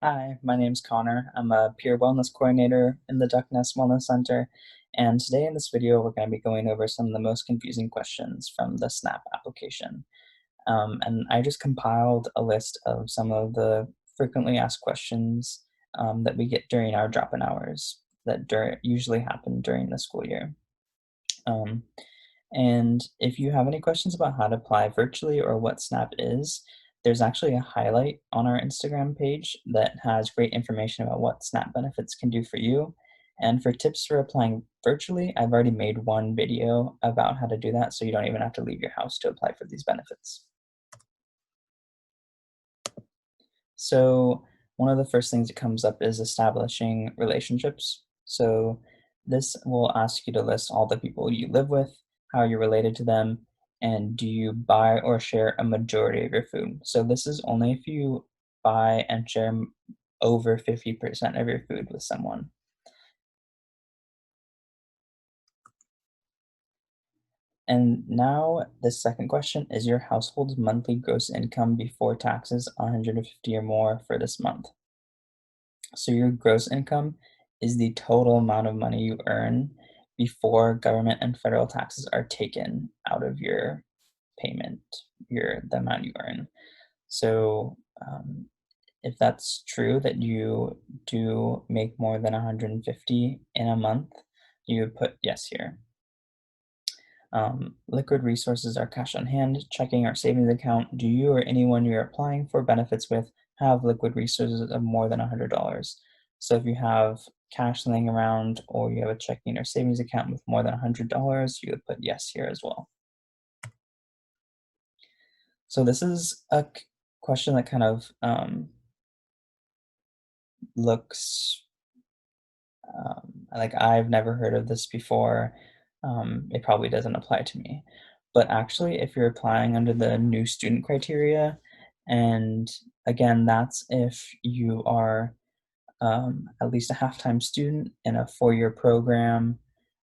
Hi, my name's Connor. I'm a peer wellness coordinator in the Duck Nest Wellness Center, and today in this video we're going to be going over some of the most confusing questions from the SNAP application. And I just compiled a list of some of the frequently asked questions that we get during our drop-in hours that usually happen during the school year. Um, and if you have any questions about how to apply virtually or what SNAP is, there's actually a highlight on our Instagram page that has great information about what SNAP benefits can do for you. And for tips for applying virtually, I've already made one video about how to do that, so you don't even have to leave your house to apply for these benefits. So one of the first things that comes up is establishing relationships. So this will ask you to list all the people you live with, how you're related to them, and do you buy or share a majority of your food. So this is only if you buy and share over 50% of your food with someone. And now the second question is your household's monthly gross income before taxes 150 or more for this month. So your gross income is the total amount of money you earn before government and federal taxes are taken out of your payment, the amount you earn. So if that's true that you do make more than 150 in a month, you would put yes here. Liquid resources are cash on hand, checking or savings account. Do you or anyone you're applying for benefits with have liquid resources of more than $100? So if you have cash laying around or you have a checking or savings account with more than $100, you would put yes here as well. So this is a question that kind of looks like I've never heard of this before. It probably doesn't apply to me. But actually, if you're applying under the new student criteria, and again, that's if you are at least a half-time student in a four-year program,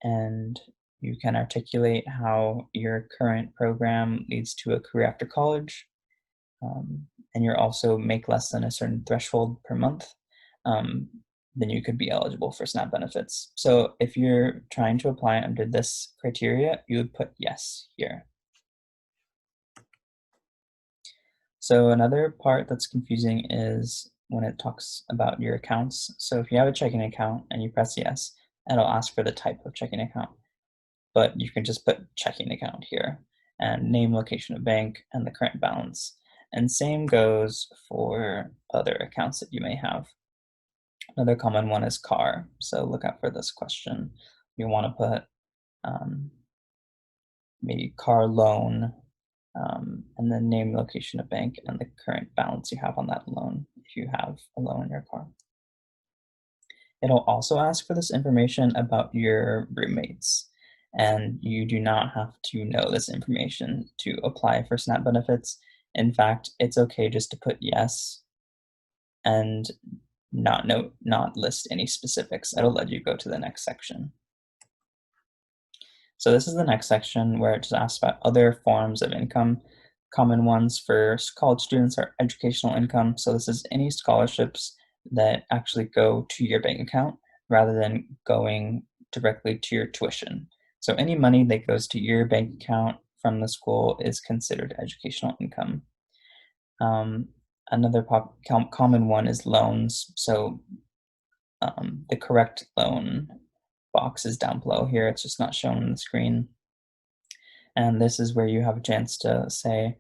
and you can articulate how your current program leads to a career after college, and you're also make less than a certain threshold per month, um, then you could be eligible for SNAP benefits. So if you're trying to apply under this criteria, you would put yes here. So another part that's confusing is when it talks about your accounts. So if you have a checking account and you press yes, it'll ask for the type of checking account, but you can just put checking account here and name, location of bank, and the current balance. And same goes for other accounts that you may have. Another common one is car. So look out for this question. You want to put um, maybe car loan, and then name, location of bank, and the current balance you have on that loan if you have a loan in your car. It'll also ask for this information about your roommates, and you do not have to know this information to apply for SNAP benefits. In fact, it's okay just to put yes and not list any specifics. It'll let you go to the next section. So this is the next section where it just asks about other forms of income. Common ones for college students are educational income. So this is any scholarships that actually go to your bank account rather than going directly to your tuition. So any money that goes to your bank account from the school is considered educational income. Um, Another common one is loans. So the correct loan box is down below here. It's just not shown on the screen. And this is where you have a chance to say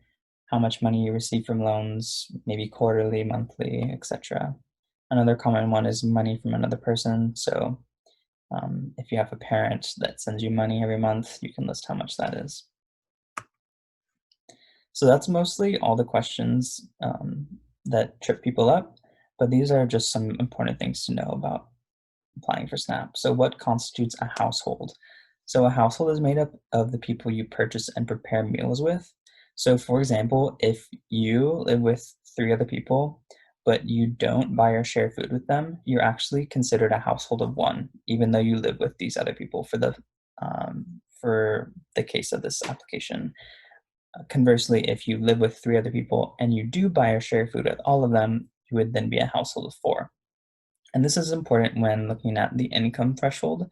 how much money you receive from loans, maybe quarterly, monthly, etc. Another common one is money from another person. So if you have a parent that sends you money every month, you can list how much that is. So that's mostly all the questions that trip people up, but these are just some important things to know about applying for SNAP. So what constitutes a household? So a household is made up of the people you purchase and prepare meals with. So for example, if you live with three other people, but you don't buy or share food with them, you're actually considered a household of one, even though you live with these other people for the case of this application. Conversely, if you live with three other people and you do buy or share food with all of them, you would then be a household of 4. And this is important when looking at the income threshold.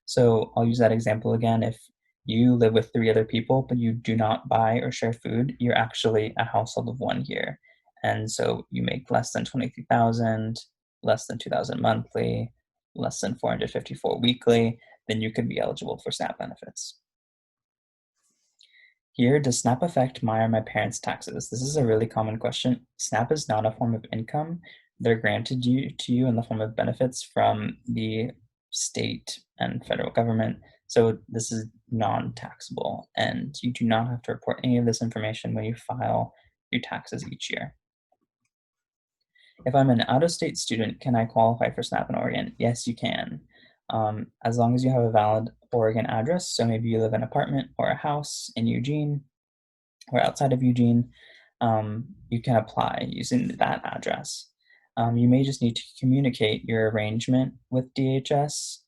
So I'll use that example again. If you live with 3 other people, but you do not buy or share food, you're actually a household of 1 here. And so you make less than 23,000, less than 2,000 monthly, less than 454 weekly, then you could be eligible for SNAP benefits. Here, does SNAP affect my or my parents' taxes? This is a really common question. SNAP is not a form of income. They're granted to you in the form of benefits from the state and federal government. So this is non-taxable, and you do not have to report any of this information when you file your taxes each year. If I'm an out-of-state student, can I qualify for SNAP in Oregon? Yes, you can. As long as you have a valid Oregon address, so maybe you live in an apartment or a house in Eugene, or outside of Eugene, you can apply using that address. You may just need to communicate your arrangement with DHS.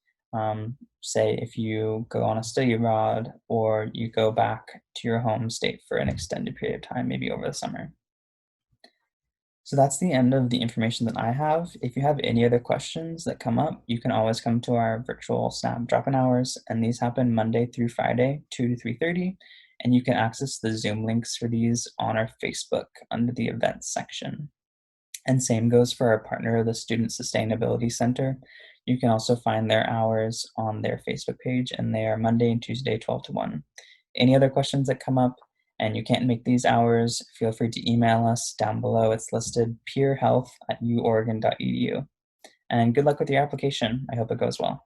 Say if you go on a study abroad or you go back to your home state for an extended period of time, maybe over the summer. So that's the end of the information that I have. If you have any other questions that come up, you can always come to our virtual SNAP drop-in hours, and these happen Monday through Friday, 2 to 3:30, and you can access the Zoom links for these on our Facebook under the events section. And same goes for our partner, the Student Sustainability Center. You can also find their hours on their Facebook page, and they are Monday and Tuesday, 12 to 1. Any other questions that come up and you can't make these hours, feel free to email us down below. It's listed peerhealth@uoregon.edu. And good luck with your application. I hope it goes well.